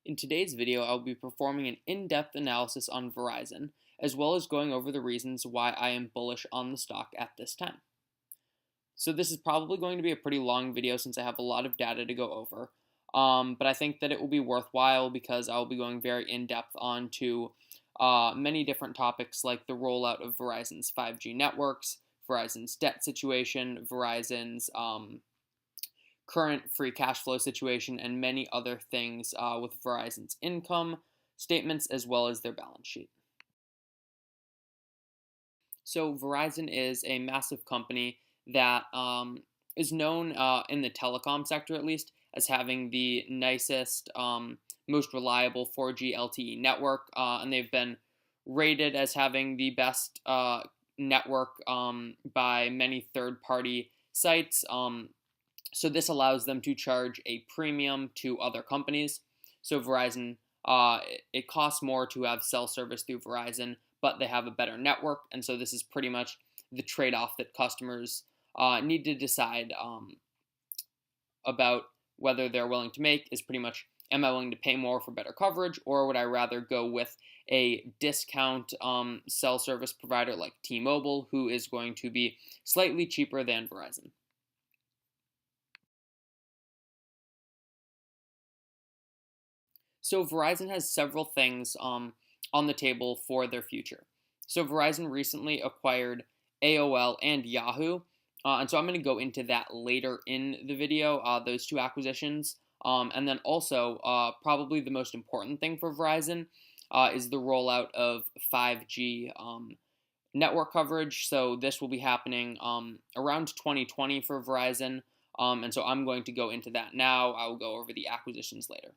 In today's video, I'll be performing an in-depth analysis on Verizon, as well as going over the reasons why I am bullish on the stock at this time. So this is probably going to be a pretty long video since I have a lot of data to go over, but I think that it will be worthwhile because I'll be going very in-depth onto many different topics like the rollout of Verizon's 5G networks, Verizon's debt situation, Verizon's current free cash flow situation, and many other things with Verizon's income statements as well as their balance sheet. So Verizon is a massive company that is known in the telecom sector at least as having the nicest, most reliable 4G LTE network, and they've been rated as having the best network by many third-party sites. So this allows them to charge a premium to other companies. So Verizon, it costs more to have cell service through Verizon, but they have a better network, and so this is pretty much the trade-off that customers need to decide about whether they're willing to make is pretty much, am I willing to pay more for better coverage, or would I rather go with a discount cell service provider like T-Mobile, who is going to be slightly cheaper than Verizon? So Verizon has several things on the table for their future. So Verizon recently acquired AOL and Yahoo, and so I'm going to go into that later in the video, those two acquisitions. And then also, probably the most important thing for Verizon is the rollout of 5G network coverage. So this will be happening around 2020 for Verizon, and so I'm going to go into that now. I will go over the acquisitions later.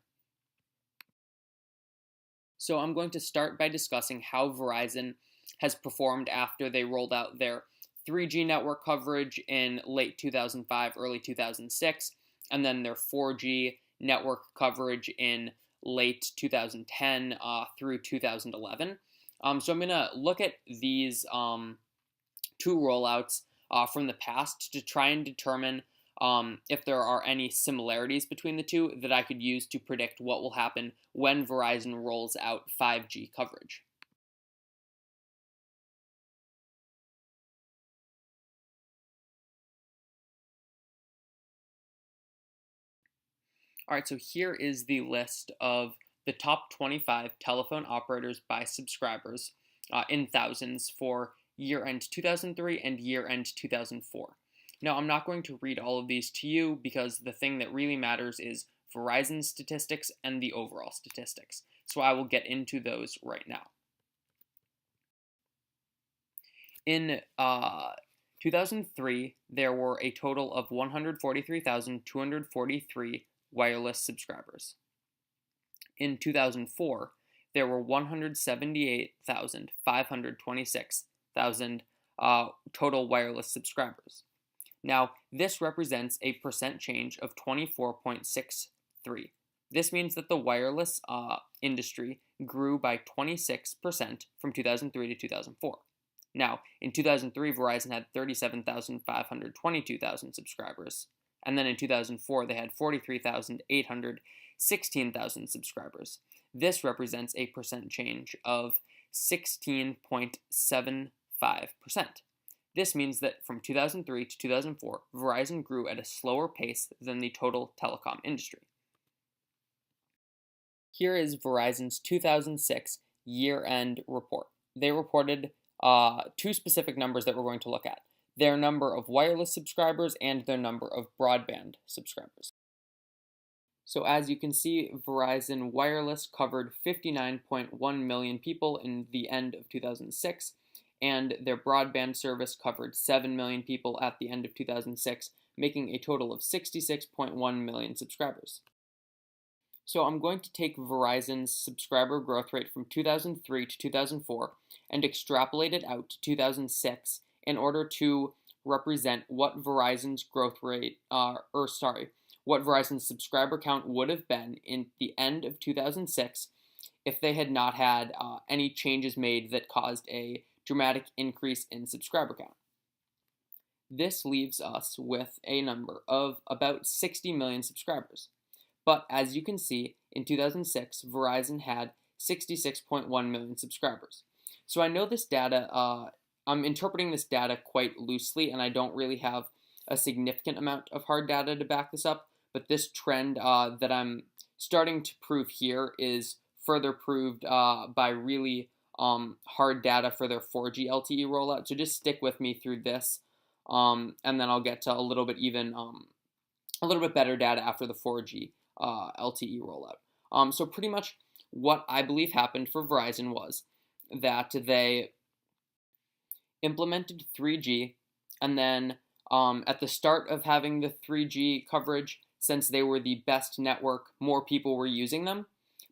So I'm going to start by discussing how Verizon has performed after they rolled out their 3G network coverage in late 2005, early 2006, and then their 4G network coverage in late 2010 through 2011. So I'm going to look at these two rollouts from the past to try and determine if there are any similarities between the two that I could use to predict what will happen when Verizon rolls out 5G coverage. All right, so here is the list of the top 25 telephone operators by subscribers in thousands for year-end 2003 and year-end 2004. Now, I'm not going to read all of these to you because the thing that really matters is Verizon's statistics and the overall statistics. So I will get into those right now. In 2003, there were a total of 143,243 wireless subscribers. In 2004, there were 178,526 total wireless subscribers. Now, this represents a percent change of 24.63. This means that the wireless industry grew by 26% from 2003 to 2004. Now, in 2003, Verizon had 37,522 subscribers. And then in 2004, they had 43,816 subscribers. This represents a percent change of 16.75%. This means that from 2003 to 2004, Verizon grew at a slower pace than the total telecom industry. Here is Verizon's 2006 year-end report. They reported two specific numbers that we're going to look at: their number of wireless subscribers and their number of broadband subscribers. So as you can see, Verizon Wireless covered 59.1 million people in the end of 2006, and their broadband service covered 7 million people at the end of 2006, making a total of 66.1 million subscribers. So I'm going to take Verizon's subscriber growth rate from 2003 to 2004 and extrapolate it out to 2006 in order to represent what Verizon's growth rate, what Verizon's subscriber count would have been in the end of 2006 if they had not had any changes made that caused a dramatic increase in subscriber count. This leaves us with a number of about 60 million subscribers. But as you can see, in 2006, Verizon had 66.1 million subscribers. So I know this data, I'm interpreting this data quite loosely, and I don't really have a significant amount of hard data to back this up, but this trend that I'm starting to prove here is further proved by really hard data for their 4G LTE rollout. So just stick with me through this, and then I'll get to a little bit better data after the 4G LTE rollout. So pretty much what I believe happened for Verizon was that they implemented 3G, and then at the start of having the 3G coverage, since they were the best network, more people were using them.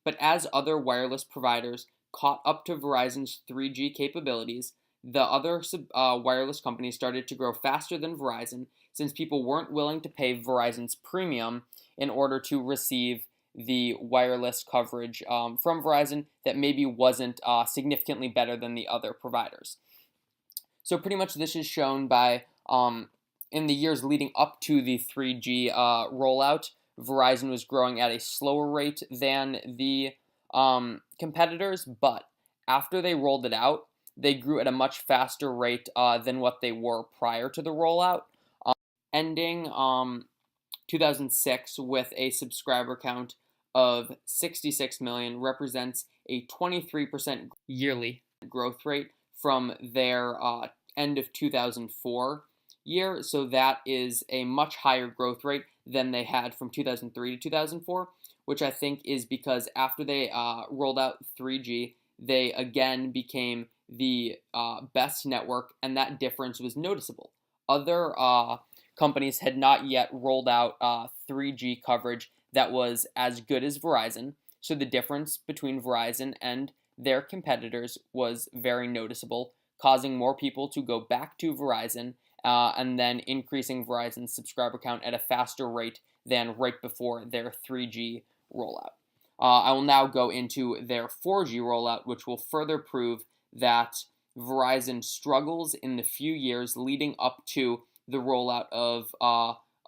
But as other wireless providers caught up to Verizon's 3G capabilities, the other wireless companies started to grow faster than Verizon, since people weren't willing to pay Verizon's premium in order to receive the wireless coverage from Verizon that maybe wasn't significantly better than the other providers. So pretty much this is shown by in the years leading up to the 3G rollout, Verizon was growing at a slower rate than the competitors, but after they rolled it out, they grew at a much faster rate than what they were prior to the rollout, ending 2006 with a subscriber count of 66 million, represents a 23% yearly growth rate from their end of 2004 year. So that is a much higher growth rate than they had from 2003 to 2004, which I think is because after they rolled out 3G, they again became the best network, and that difference was noticeable. Other companies had not yet rolled out 3G coverage that was as good as Verizon, so the difference between Verizon and their competitors was very noticeable, causing more people to go back to Verizon and then increasing Verizon's subscriber count at a faster rate than right before their 3G rollout. I will now go into their 4G rollout, which will further prove that Verizon struggles in the few years leading up to the rollout of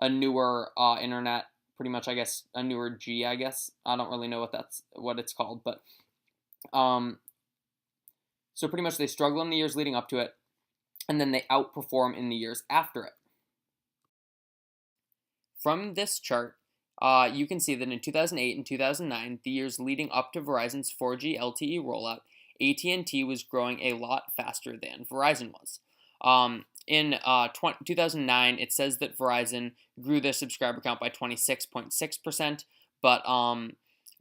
a newer internet, pretty much, I guess, a newer G, I guess. I don't really know what it's called, but so pretty much they struggle in the years leading up to it, and then they outperform in the years after it. From this chart, you can see that in 2008 and 2009, the years leading up to Verizon's 4G LTE rollout, AT&T was growing a lot faster than Verizon was. In 2009, it says that Verizon grew their subscriber count by 26.6%, but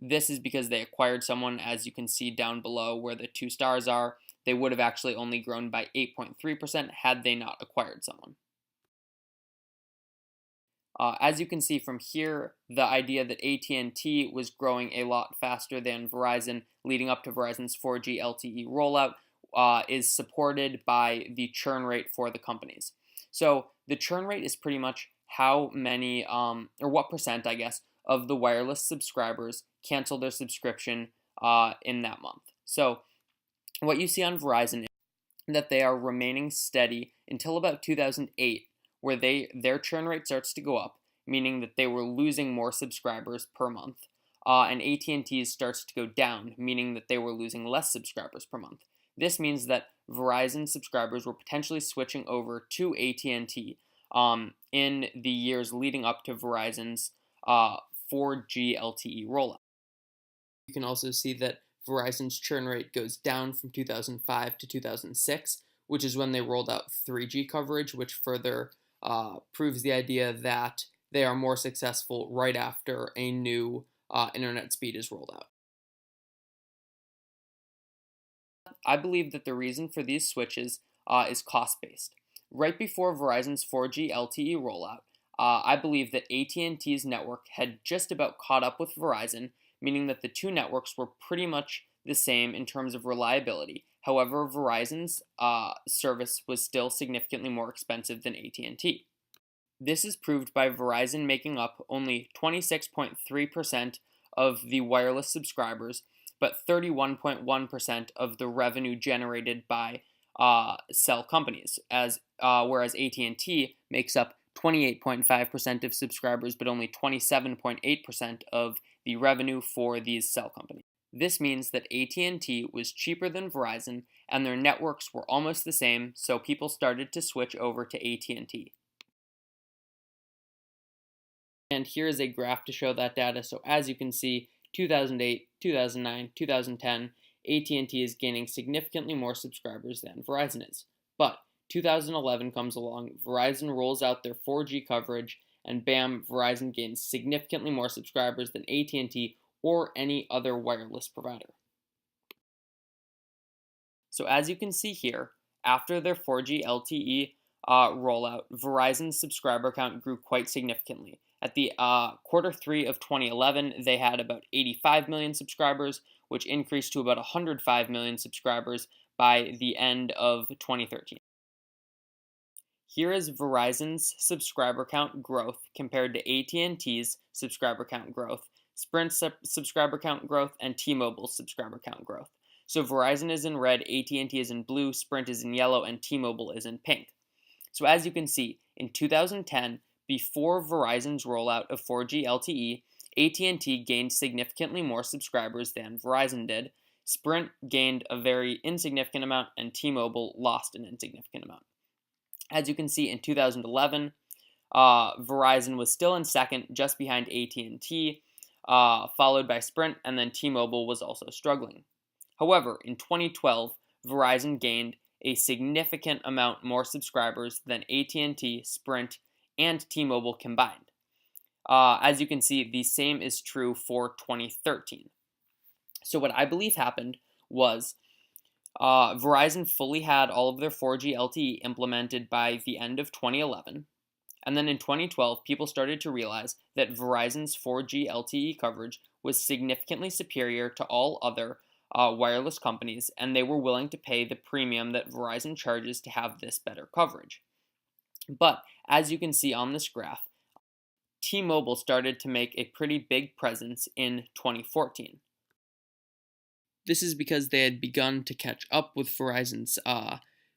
this is because they acquired someone, as you can see down below where the two stars are. They would have actually only grown by 8.3% had they not acquired someone. As you can see from here, the idea that AT&T was growing a lot faster than Verizon leading up to Verizon's 4G LTE rollout is supported by the churn rate for the companies. So the churn rate is pretty much how many, or what percent, I guess, of the wireless subscribers cancel their subscription in that month. So what you see on Verizon is that they are remaining steady until about 2008, where their churn rate starts to go up, meaning that they were losing more subscribers per month, and AT&T's starts to go down, meaning that they were losing less subscribers per month. This means that Verizon subscribers were potentially switching over to AT&T in the years leading up to Verizon's 4G LTE rollout. You can also see that Verizon's churn rate goes down from 2005 to 2006, which is when they rolled out 3G coverage, which further proves the idea that they are more successful right after a new internet speed is rolled out. I believe that the reason for these switches is cost-based. Right before Verizon's 4G LTE rollout, I believe that AT&T's network had just about caught up with Verizon, meaning that the two networks were pretty much the same in terms of reliability. However, Verizon's service was still significantly more expensive than AT&T. This is proved by Verizon making up only 26.3% of the wireless subscribers, but 31.1% of the revenue generated by cell companies, whereas AT&T makes up 28.5% of subscribers, but only 27.8% of the revenue for these cell companies. This means that AT&T was cheaper than Verizon and their networks were almost the same, so people started to switch over to AT&T. And here is a graph to show that data. So as you can see, 2008, 2009, 2010, AT&T is gaining significantly more subscribers than Verizon is. But 2011 comes along, Verizon rolls out their 4G coverage, and bam, Verizon gains significantly more subscribers than AT&T or any other wireless provider. So as you can see here, after their 4G LTE rollout, Verizon's subscriber count grew quite significantly. At the Q3 of 2011, they had about 85 million subscribers, which increased to about 105 million subscribers by the end of 2013. Here is Verizon's subscriber count growth compared to AT&T's subscriber count growth, Sprint's subscriber count growth, and T-Mobile's subscriber count growth. So Verizon is in red, AT&T is in blue, Sprint is in yellow, and T-Mobile is in pink. So as you can see, in 2010, before Verizon's rollout of 4G LTE, AT&T gained significantly more subscribers than Verizon did. Sprint gained a very insignificant amount, and T-Mobile lost an insignificant amount. As you can see, in 2011, Verizon was still in second, just behind AT&T, followed by Sprint, and then T-Mobile was also struggling. However, in 2012, Verizon gained a significant amount more subscribers than AT&T, Sprint, and T-Mobile combined. As you can see, the same is true for 2013. So what I believe happened was Verizon fully had all of their 4G LTE implemented by the end of 2011. And then in 2012, people started to realize that Verizon's 4G LTE coverage was significantly superior to all other wireless companies, and they were willing to pay the premium that Verizon charges to have this better coverage. But as you can see on this graph, T-Mobile started to make a pretty big presence in 2014. This is because they had begun to catch up with Verizon's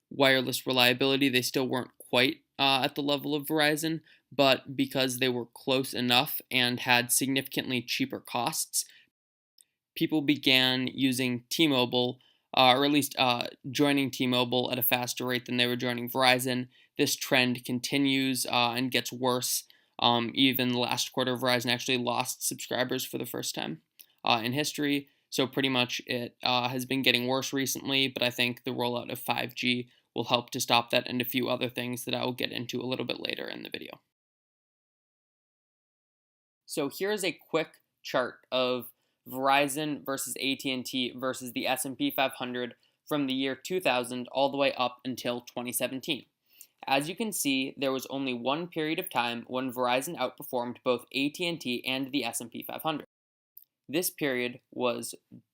wireless reliability. They still weren't quite at the level of Verizon, but because they were close enough and had significantly cheaper costs, people began using T-Mobile, or at least joining T-Mobile at a faster rate than they were joining Verizon. This trend continues and gets worse. Even last quarter, Verizon actually lost subscribers for the first time in history. So pretty much it has been getting worse recently, but I think the rollout of 5G will help to stop that and a few other things that I will get into a little bit later in the video. So here is a quick chart of Verizon versus AT&T versus the S&P 500 from the year 2000 all the way up until 2017. As you can see, there was only one period of time when Verizon outperformed both AT&T and the S&P 500. This period was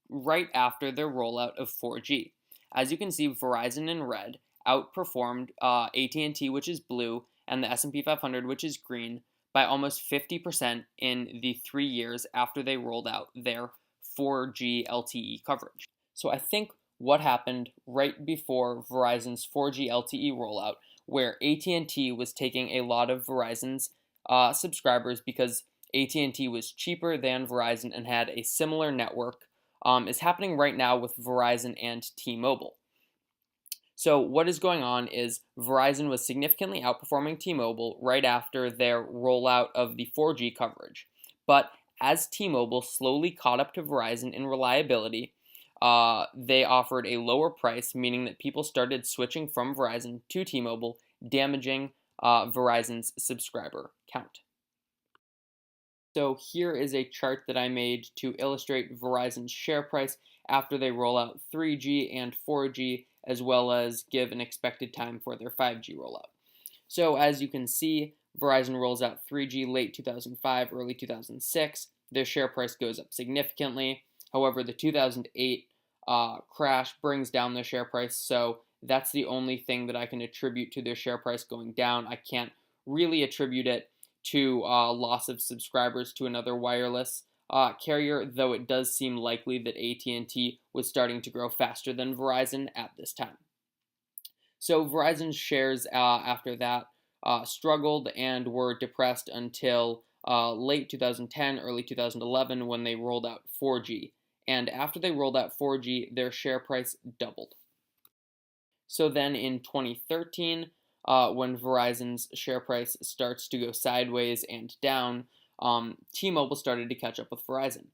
right after their rollout of 4G. As you can see, Verizon in red outperformed AT&T, which is blue, and the S&P 500, which is green, by almost 50% in the 3 years after they rolled out their 4G LTE coverage. So I think what happened right before Verizon's 4G LTE rollout, where AT&T was taking a lot of Verizon's subscribers because AT&T was cheaper than Verizon and had a similar network, is happening right now with Verizon and T-Mobile. So what is going on is Verizon was significantly outperforming T-Mobile right after their rollout of the 4G coverage. But as T-Mobile slowly caught up to Verizon in reliability, they offered a lower price, meaning that people started switching from Verizon to T-Mobile, damaging Verizon's subscriber count. So here is a chart that I made to illustrate Verizon's share price after they roll out 3G and 4G, as well as give an expected time for their 5G rollout. So as you can see, Verizon rolls out 3G late 2005, early 2006. Their share price goes up significantly. However, the 2008 crash brings down their share price, so that's the only thing that I can attribute to their share price going down. I can't really attribute it to loss of subscribers to another wireless carrier, though it does seem likely that AT&T was starting to grow faster than Verizon at this time. So Verizon's shares after that struggled and were depressed until late 2010, early 2011 when they rolled out 4G. And after they rolled out 4G, their share price doubled. So then in 2013, when Verizon's share price starts to go sideways and down, T-Mobile started to catch up with Verizon.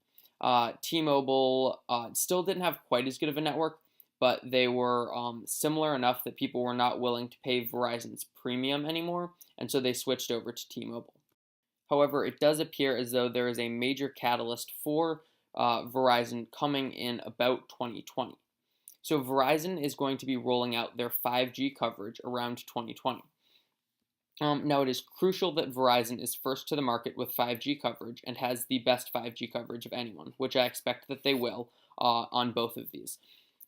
T-Mobile still didn't have quite as good of a network, but they were similar enough that people were not willing to pay Verizon's premium anymore, and so they switched over to T-Mobile. However, it does appear as though there is a major catalyst for Verizon coming in about 2020. So Verizon is going to be rolling out their 5G coverage around 2020. Now, it is crucial that Verizon is first to the market with 5G coverage and has the best 5G coverage of anyone, which I expect that they will on both of these.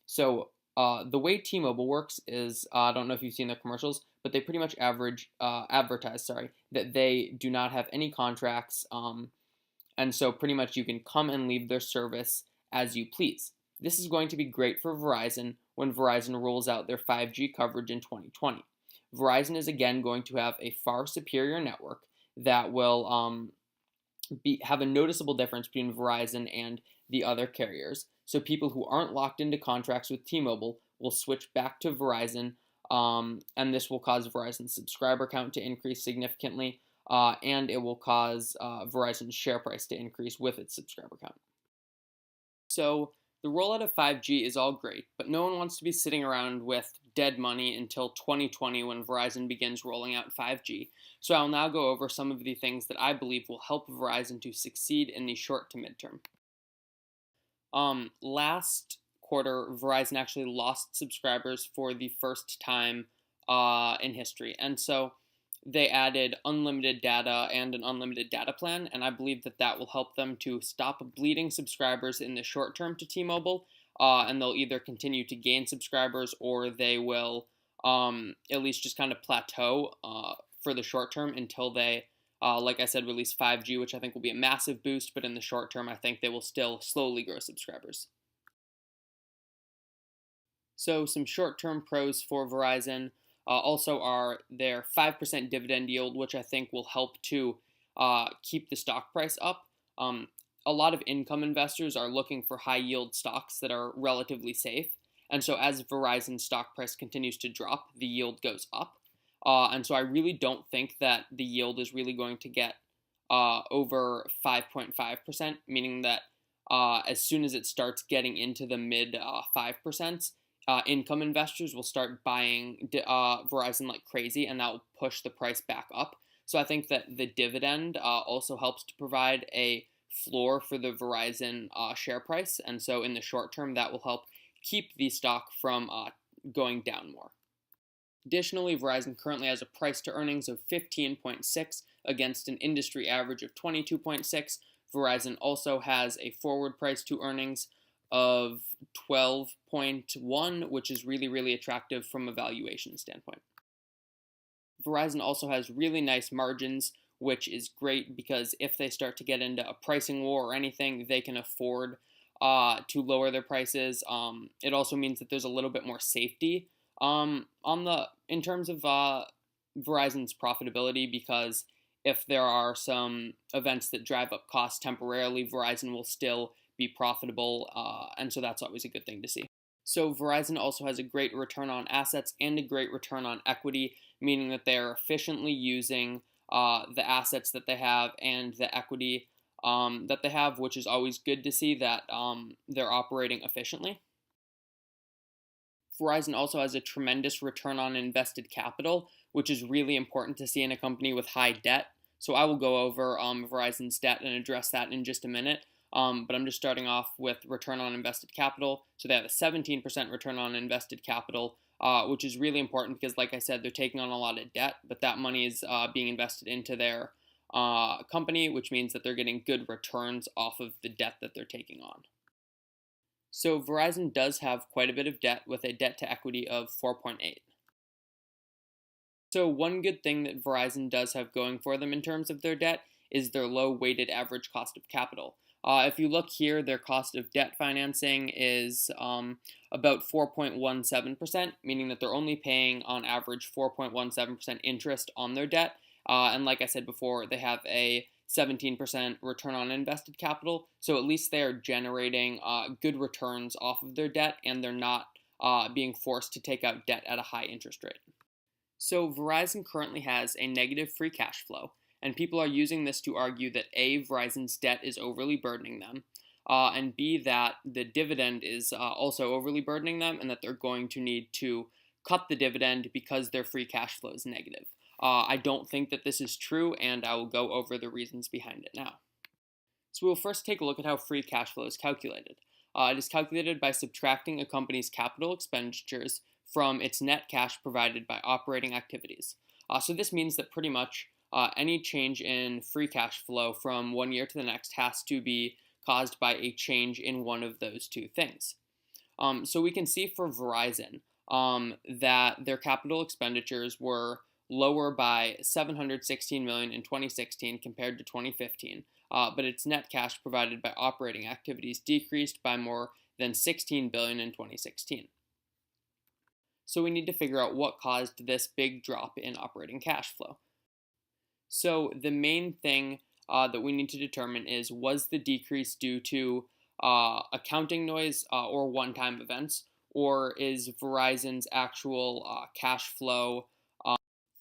So the way T-Mobile works is, I don't know if you've seen their commercials, but they pretty much advertise that they do not have any contracts, and so pretty much you can come and leave their service as you please. This is going to be great for Verizon when Verizon rolls out their 5G coverage in 2020. Verizon is again going to have a far superior network that will have a noticeable difference between Verizon and the other carriers. So people who aren't locked into contracts with T-Mobile will switch back to Verizon, and this will cause Verizon's subscriber count to increase significantly, and it will cause Verizon's share price to increase with its subscriber count. So the rollout of 5G is all great, but no one wants to be sitting around with dead money until 2020 when Verizon begins rolling out 5G. So I'll now go over some of the things that I believe will help Verizon to succeed in the short to midterm. Last quarter, Verizon actually lost subscribers for the first time in history, and so they added unlimited data and an unlimited data plan, and I believe that that will help them to stop bleeding subscribers in the short term to T-Mobile, and they'll either continue to gain subscribers or they will at least just kind of plateau for the short term until they, like I said, release 5G, which I think will be a massive boost, but in the short term, I think they will still slowly grow subscribers. So some short-term pros for Verizon also are their 5% dividend yield, which I think will help to keep the stock price up. A lot of income investors are looking for high-yield stocks that are relatively safe. And so as Verizon's stock price continues to drop, the yield goes up. And so I really don't think that the yield is really going to get over 5.5%, meaning that as soon as it starts getting into the mid 5%, income investors will start buying Verizon like crazy, and that will push the price back up. So I think that the dividend also helps to provide a floor for the Verizon share price, and so in the short term, that will help keep the stock from going down more. Additionally, Verizon currently has a price to earnings of 15.6 against an industry average of 22.6. Verizon also has a forward price to earnings of 12.1, which is really, really attractive from a valuation standpoint. Verizon also has really nice margins, which is great because if they start to get into a pricing war or anything, they can afford to lower their prices. It also means that there's a little bit more safety in terms of Verizon's profitability, because if there are some events that drive up costs temporarily, Verizon will still be profitable, and so that's always a good thing to see. So Verizon also has a great return on assets and a great return on equity, meaning that they are efficiently using the assets that they have and the equity that they have, which is always good to see that they're operating efficiently. Verizon also has a tremendous return on invested capital, which is really important to see in a company with high debt. So I will go over Verizon's debt and address that in just a minute. But I'm just starting off with return on invested capital. So they have a 17% return on invested capital, which is really important because, like I said, they're taking on a lot of debt, but that money is being invested into their company, which means that they're getting good returns off of the debt that they're taking on. So Verizon does have quite a bit of debt with a debt to equity of 4.8. So one good thing that Verizon does have going for them in terms of their debt is their low weighted average cost of capital. If you look here, their cost of debt financing is about 4.17%, meaning that they're only paying on average 4.17% interest on their debt. And like I said before, they have a 17% return on invested capital. So at least they are generating good returns off of their debt, and they're not being forced to take out debt at a high interest rate. So Verizon currently has a negative free cash flow, and people are using this to argue that A, Verizon's debt is overly burdening them, and B, that the dividend is also overly burdening them, and that they're going to need to cut the dividend because their free cash flow is negative. I don't think that this is true, and I will go over the reasons behind it now. So we'll first take a look at how free cash flow is calculated. It is calculated by subtracting a company's capital expenditures from its net cash provided by operating activities. So this means that pretty much any change in free cash flow from one year to the next has to be caused by a change in one of those two things. So we can see for Verizon that their capital expenditures were lower by $716 million in 2016 compared to 2015, but its net cash provided by operating activities decreased by more than $16 billion in 2016. So we need to figure out what caused this big drop in operating cash flow. So the main thing that we need to determine is, was the decrease due to accounting noise or one-time events, or is Verizon's actual cash flow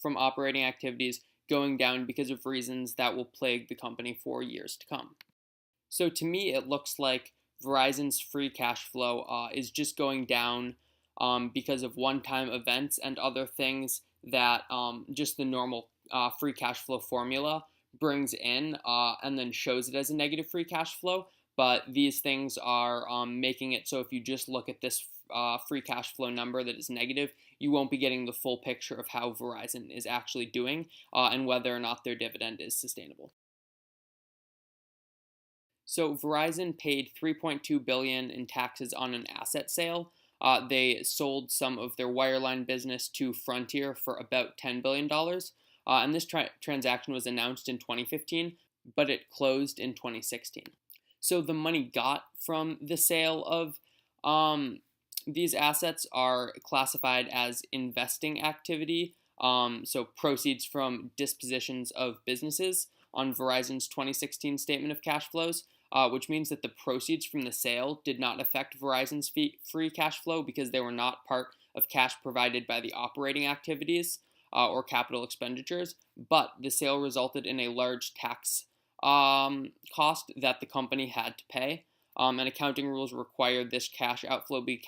from operating activities going down because of reasons that will plague the company for years to come? So to me, it looks like Verizon's free cash flow is just going down because of one-time events and other things that just the normal free cash flow formula brings in and then shows it as a negative free cash flow. But these things are making it so if you just look at this free cash flow number that is negative, you won't be getting the full picture of how Verizon is actually doing and whether or not their dividend is sustainable. So Verizon paid $3.2 billion in taxes on an asset sale. They sold some of their wireline business to Frontier for about $10 billion. And this transaction was announced in 2015, but it closed in 2016. So the money got from the sale of these assets are classified as investing activity, so proceeds from dispositions of businesses on Verizon's 2016 statement of cash flows, which means that the proceeds from the sale did not affect Verizon's free cash flow because they were not part of cash provided by the operating activities or capital expenditures, but the sale resulted in a large tax cost that the company had to pay. And accounting rules require this cash outflow be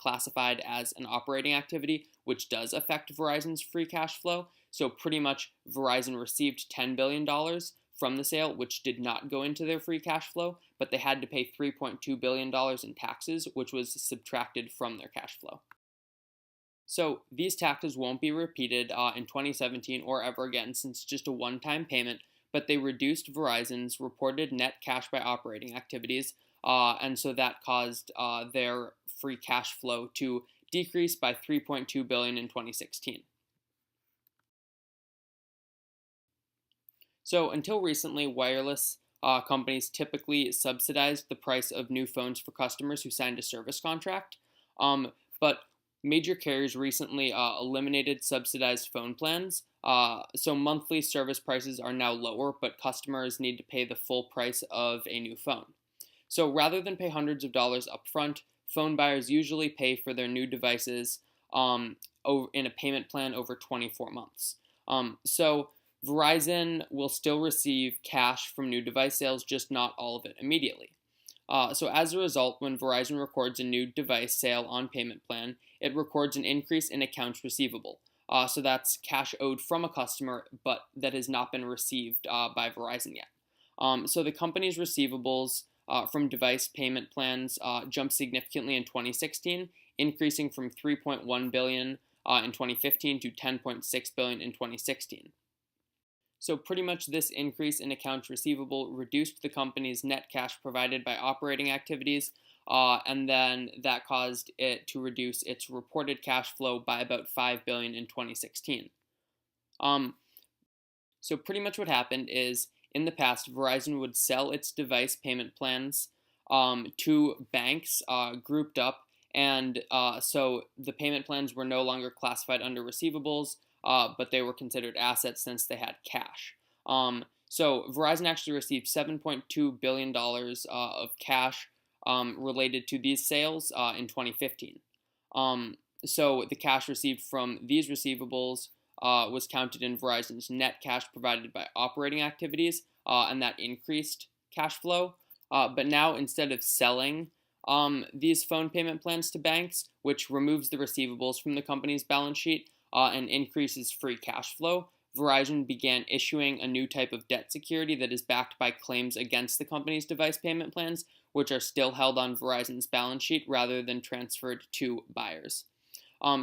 classified as an operating activity, which does affect Verizon's free cash flow. So pretty much Verizon received $10 billion from the sale, which did not go into their free cash flow, but they had to pay $3.2 billion in taxes, which was subtracted from their cash flow. So these taxes won't be repeated in 2017 or ever again, since it's just a one-time payment, but they reduced Verizon's reported net cash by operating activities, and so that caused their free cash flow to decrease by $3.2 billion in 2016. So until recently, wireless companies typically subsidized the price of new phones for customers who signed a service contract, but major carriers recently eliminated subsidized phone plans, so monthly service prices are now lower, but customers need to pay the full price of a new phone. So rather than pay hundreds of dollars upfront, phone buyers usually pay for their new devices in a payment plan over 24 months. So Verizon will still receive cash from new device sales, just not all of it immediately. So as a result, when Verizon records a new device sale on payment plan, it records an increase in accounts receivable. So that's cash owed from a customer, but that has not been received by Verizon yet. So the company's receivables from device payment plans jumped significantly in 2016, increasing from $3.1 billion in 2015 to $10.6 billion in 2016. So pretty much this increase in accounts receivable reduced the company's net cash provided by operating activities, and then that caused it to reduce its reported cash flow by about $5 billion in 2016. So pretty much what happened is, in the past, Verizon would sell its device payment plans to banks grouped up, and so the payment plans were no longer classified under receivables, but they were considered assets since they had cash. So Verizon actually received $7.2 billion of cash related to these sales in 2015. Um, so the cash received from these receivables was counted in Verizon's net cash provided by operating activities, and that increased cash flow. But now, instead of selling these phone payment plans to banks, which removes the receivables from the company's balance sheet and increases free cash flow, Verizon began issuing a new type of debt security that is backed by claims against the company's device payment plans, which are still held on Verizon's balance sheet rather than transferred to buyers.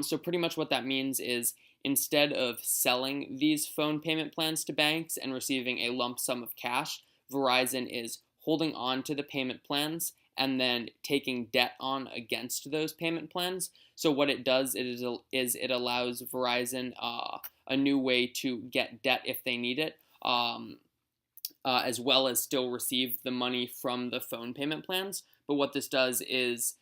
So pretty much what that means is instead of selling these phone payment plans to banks and receiving a lump sum of cash, Verizon is holding on to the payment plans and then taking debt on against those payment plans. So what it does is it allows Verizon a new way to get debt if they need it, as well as still receive the money from the phone payment plans. But what this does is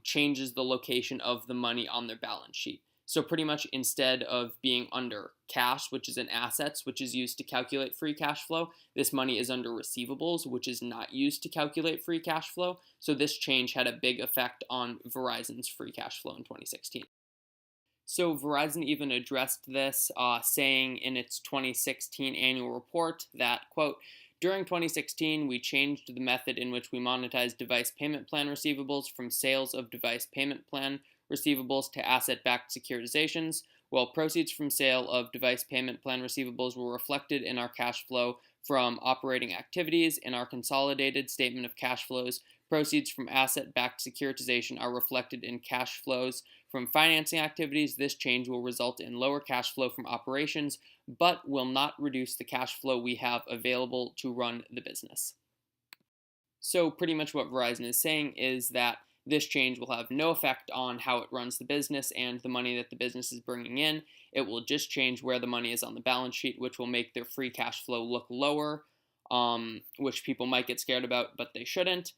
changes the location of the money on their balance sheet. So pretty much instead of being under cash, which is in assets, which is used to calculate free cash flow, this money is under receivables, which is not used to calculate free cash flow. So this change had a big effect on Verizon's free cash flow in 2016. So Verizon even addressed this, saying in its 2016 annual report that, quote, during 2016, we changed the method in which we monetize device payment plan receivables from sales of device payment plan receivables to asset-backed securitizations. While proceeds from sale of device payment plan receivables were reflected in our cash flow from operating activities in our consolidated statement of cash flows, proceeds from asset-backed securitization are reflected in cash flows from financing activities. This change will result in lower cash flow from operations, but will not reduce the cash flow we have available to run the business. So pretty much what Verizon is saying is that this change will have no effect on how it runs the business and the money that the business is bringing in. It will just change where the money is on the balance sheet, which will make their free cash flow look lower, which people might get scared about, but they shouldn't.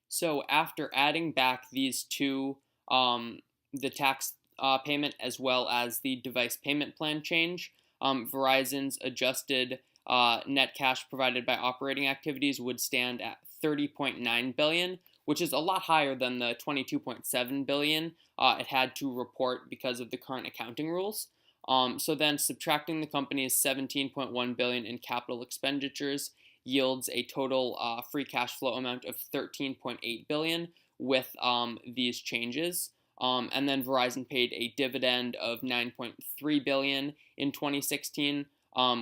So after adding back these two, the tax payment as well as the device payment plan change, Verizon's adjusted net cash provided by operating activities would stand at $30.9 billion, which is a lot higher than the $22.7 billion it had to report because of the current accounting rules. So then subtracting the company's $17.1 billion in capital expenditures yields a total free cash flow amount of $13.8 billion with these changes. And then Verizon paid a dividend of $9.3 billion in 2016,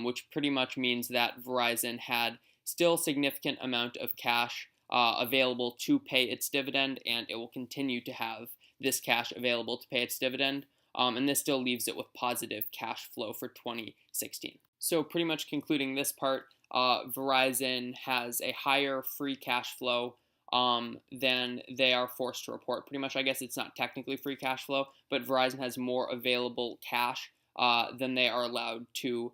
which pretty much means that Verizon had still significant amount of cash available to pay its dividend, and it will continue to have this cash available to pay its dividend. And this still leaves it with positive cash flow for 2016. So pretty much concluding this part, Verizon has a higher free cash flow than they are forced to report. Pretty much, I guess it's not technically free cash flow, but Verizon has more available cash than they are allowed to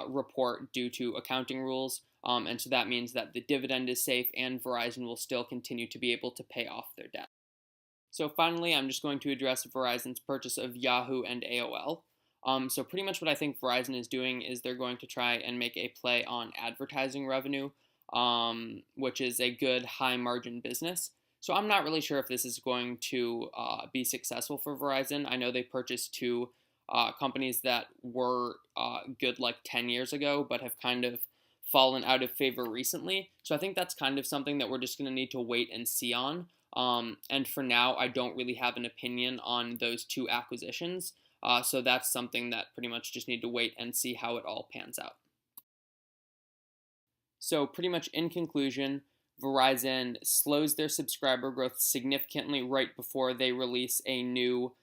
report due to accounting rules. And so that means that the dividend is safe and Verizon will still continue to be able to pay off their debt. So finally, I'm just going to address Verizon's purchase of Yahoo and AOL. So pretty much what I think Verizon is doing is they're going to try and make a play on advertising revenue, which is a good high margin business. So I'm not really sure if this is going to be successful for Verizon. I know they purchased two companies that were good like 10 years ago, but have kind of fallen out of favor recently. So I think that's kind of something that we're just going to need to wait and see on. And for now, I don't really have an opinion on those two acquisitions. So that's something that pretty much just need to wait and see how it all pans out. So pretty much in conclusion, Verizon slows their subscriber growth significantly right before they release a new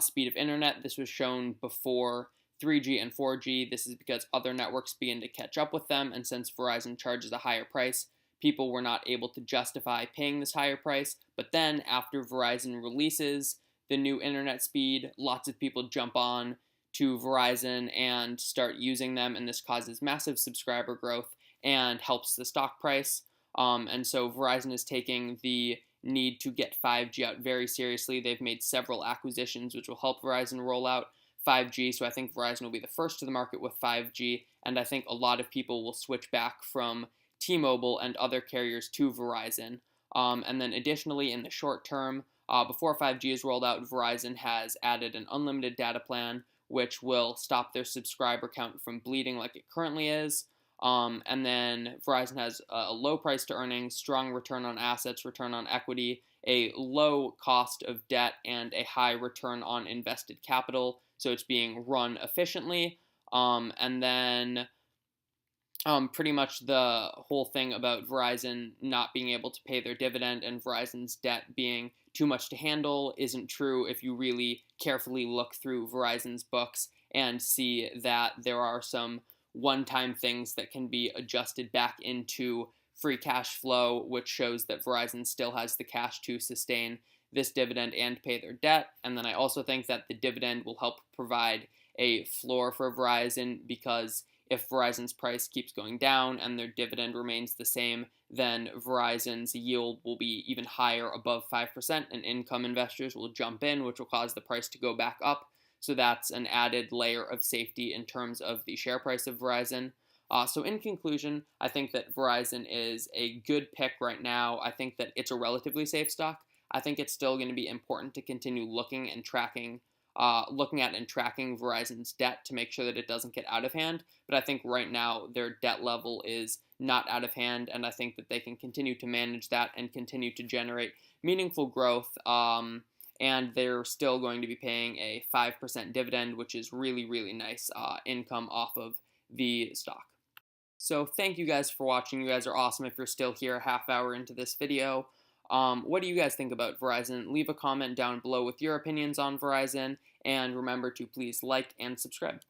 speed of internet. This was shown before 3G and 4G. This is because other networks begin to catch up with them, and since Verizon charges a higher price, people were not able to justify paying this higher price. But then after Verizon releases the new internet speed, lots of people jump on to Verizon and start using them, and this causes massive subscriber growth and helps the stock price. And so Verizon is taking the need to get 5G out very seriously. They've made several acquisitions which will help Verizon roll out 5G, so I think Verizon will be the first to the market with 5G, and I think a lot of people will switch back from T-Mobile and other carriers to Verizon. And then additionally, in the short term, before 5G is rolled out, Verizon has added an unlimited data plan, which will stop their subscriber count from bleeding like it currently is. And then Verizon has a low price to earnings, strong return on assets, return on equity, a low cost of debt, and a high return on invested capital. So it's being run efficiently. And then pretty much the whole thing about Verizon not being able to pay their dividend and Verizon's debt being too much to handle isn't true if you really carefully look through Verizon's books and see that there are some one-time things that can be adjusted back into free cash flow, which shows that Verizon still has the cash to sustain this dividend and pay their debt. And then I also think that the dividend will help provide a floor for Verizon, because if Verizon's price keeps going down and their dividend remains the same, then Verizon's yield will be even higher, above 5%, and income investors will jump in, which will cause the price to go back up. So that's an added layer of safety in terms of the share price of Verizon. So in conclusion, I think that Verizon is a good pick right now. I think that it's a relatively safe stock. I think it's still going to be important to continue looking and tracking Verizon's debt to make sure that it doesn't get out of hand. But I think right now their debt level is not out of hand, and I think that they can continue to manage that and continue to generate meaningful growth. And they're still going to be paying a 5% dividend, which is really, really nice income off of the stock. So thank you guys for watching. You guys are awesome if you're still here a half hour into this video. What do you guys think about Verizon? Leave a comment down below with your opinions on Verizon, and remember to please like and subscribe.